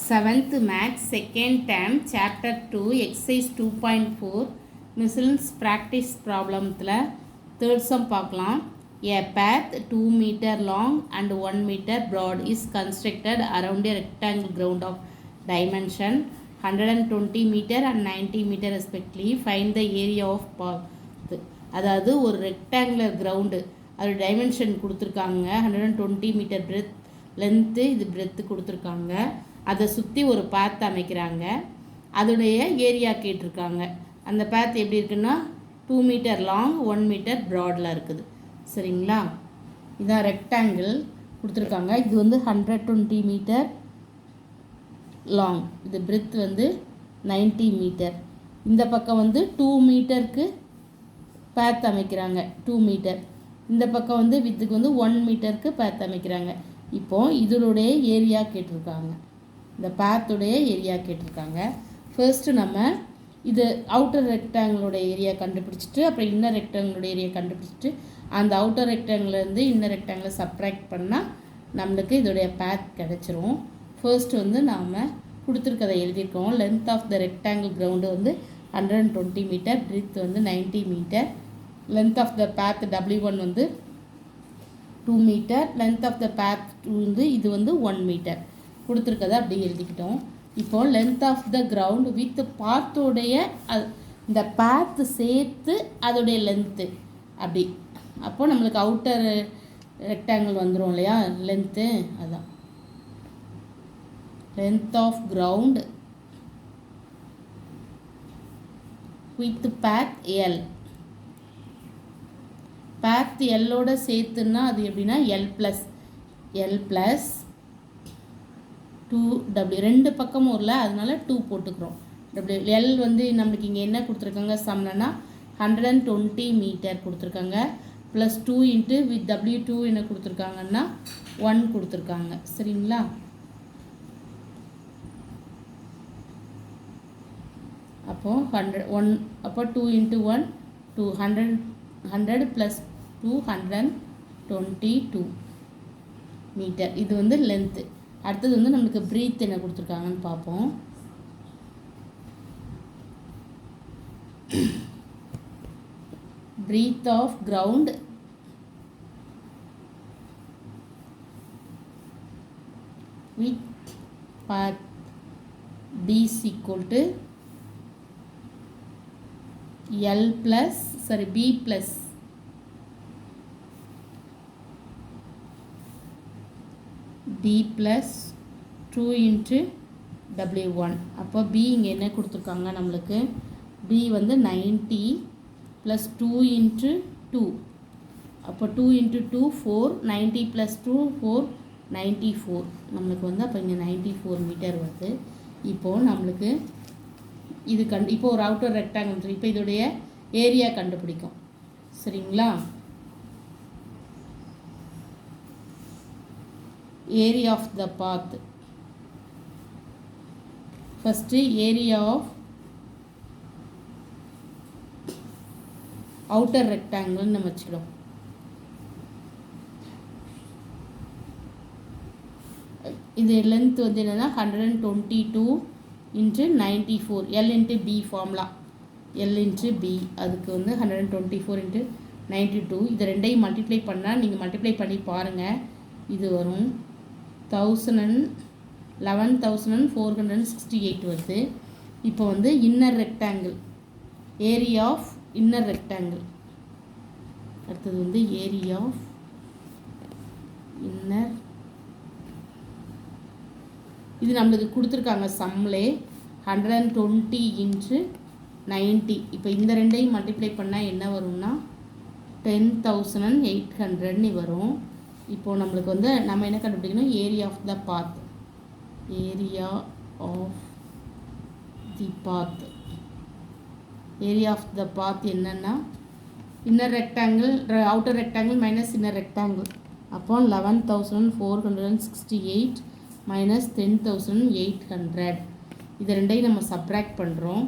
7th Maths second term chapter 2 exercise 2.4 Miscellaneous practice problemல third sum பார்க்கலாம். A path 2 meter long and 1 meter broad is constructed around a rectangle ground of dimension 120 meter and 90 meter respectively. Find the area of path. அதாவது ஒரு rectangular ground அது dimension கொடுத்துருக்காங்க. 120 metre breadth length, இது breadth கொடுத்துருக்காங்க. அதை சுற்றி ஒரு பாத் அமைக்கிறாங்க. அதோடைய ஏரியா கேட்டிருக்காங்க. அந்த பாத் எப்படி இருக்குன்னா 2 மீட்டர் லாங் 1 மீட்டர் ப்ராடில் இருக்குது. சரிங்களா, இதான் ரெக்டாங்கிள் கொடுத்துருக்காங்க. இது வந்து 120 மீட்டர் லாங், இது பிரெத் வந்து 90 மீட்டர். இந்த பக்கம் வந்து 2 மீட்டருக்கு பாத் அமைக்கிறாங்க, 2 மீட்டர். இந்த பக்கம் வந்து வித்துக்கு வந்து 1 மீட்டருக்கு பாத் அமைக்கிறாங்க. இப்போது இதனுடைய ஏரியா கேட்டிருக்காங்க, இந்த பாத்துடைய ஏரியா கேட்டிருக்காங்க. ஃபர்ஸ்ட்டு நம்ம இது அவுட்டர் ரெக்டாங்கிளோட ஏரியா கண்டுபிடிச்சிட்டு அப்புறம் இன்னர் ரெக்டாங்கிளோட ஏரியா கண்டுபிடிச்சிட்டு அந்த அவுட்டர் ரெக்டாங்கிலேருந்து இன்னர் ரெக்டாங்கிளை சப்ராக்ட் பண்ணால் நம்மளுக்கு இதோடைய பாத் கிடச்சிரும். ஃபர்ஸ்ட் வந்து நாம் கொடுத்துருக்கதை எழுதியிருக்கோம். Length of the rectangle ground வந்து 120 மீட்டர், பிரெத் வந்து 90 metre. Length of the path W1 வந்து 2 metre, length of the path 2 வந்து இது வந்து 1 மீட்டர் கொடுத்துருக்கதை அப்படி எழுதிக்கிட்டோம். இப்போது length of the ground with பாத்தோடைய இந்த பாத்து சேர்த்து அதோடைய லென்த்து அப்படி. அப்போது நம்மளுக்கு அவுட்டர் ரெக்டாங்கிள் வந்துடும் இல்லையா, லென்த்து. அதுதான் length of ground with path L. path L ஓட சேர்த்துன்னா அது எப்படின்னா L plus 2W, ரெண்டு பக்கமும் இல்லை, அதனால 2 போட்டுக்கிறோம். L வந்து நம்மளுக்கு இங்கே என்ன கொடுத்துருக்காங்க சம்னா 120 மீட்டர் கொடுத்துருக்காங்க. ப்ளஸ் 2 இன்ட்டு வித் W2 என்ன கொடுத்துருக்காங்கன்னா 1 கொடுத்துருக்காங்க. சரிங்களா, அப்போது 100 அப்போ 2 இன்ட்டு 1 200 ப்ளஸ் 222 மீட்டர். இது வந்து லென்த்து. அடுத்தது வந்து நம்மளுக்கு ப்ரீத் என்ன கொடுத்துருக்காங்கன்னு பார்ப்போம். Breadth of ground with path B is equal to L plus B plus D plus 2 into W1. அப்போ B இங்கே என்ன கொடுத்துருக்காங்க நம்மளுக்கு, B வந்து 90 plus 2 into 2. அப்போ 2 into 2 4, 90 plus 2 4 94. நம்மளுக்கு வந்து அப்போ இங்கே 94 மீட்டர் வருது. இப்போது நம்மளுக்கு இது இப்போ ஒரு அவுட்டர் ரெக்டாங்கிள், இப்போ இதோடைய ஏரியா கண்டுபிடிக்கும். சரிங்களா, area of the path. First area of outer ரெக்டாங்கிள்னு நம்ம வச்சுக்கிறோம். இது லென்த் வந்து என்னென்னா 122 into 94, L into B formula, L into B. அதுக்கு வந்து 124 இன்ட்டு 92. இது ரெண்டையும் மல்டிப்ளை பண்ணால் நீங்கள் மல்டிப்ளை பண்ணி பாருங்கள், இது வரும் 11,468 வருது. இப்போ வந்து inner rectangle, area of inner rectangle. அடுத்தது வந்து ஏரியா ஆஃப் இன்னர், இது நம்மளுக்கு கொடுத்துருக்காங்க சம்லே 120 இன்ட்டு 90. இப்போ இந்த ரெண்டையும் மல்டிப்ளை பண்ணால் என்ன வரும்னா 10,800 வரும். இப்போது நம்மளுக்கு வந்து நம்ம என்ன கண்டுபிடிக்கணும், area of the path. Area of the path, area of the path என்னென்னா inner rectangle outer rectangle minus inner rectangle. அப்போ 11,468 மைனஸ் 10,800. இது ரெண்டையும் நம்ம சப்ராக்ட் பண்ணுறோம்.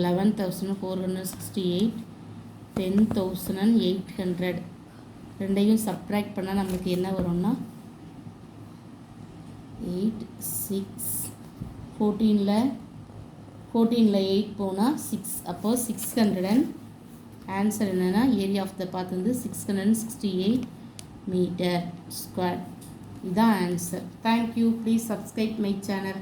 11,468 10,800 ரெண்டையும் சப்ராக்ட் பண்ணால் நம்மளுக்கு என்ன வரும்னா 8 6 14ல் 8 போனால் 6 அப்போ 600 ஆன்சர் என்னென்னா ஏரியா ஆஃப் த பாத் வந்து 668 மீட்டர் ஸ்கொயர். இதுதான் answer. Thank you. Please subscribe my channel.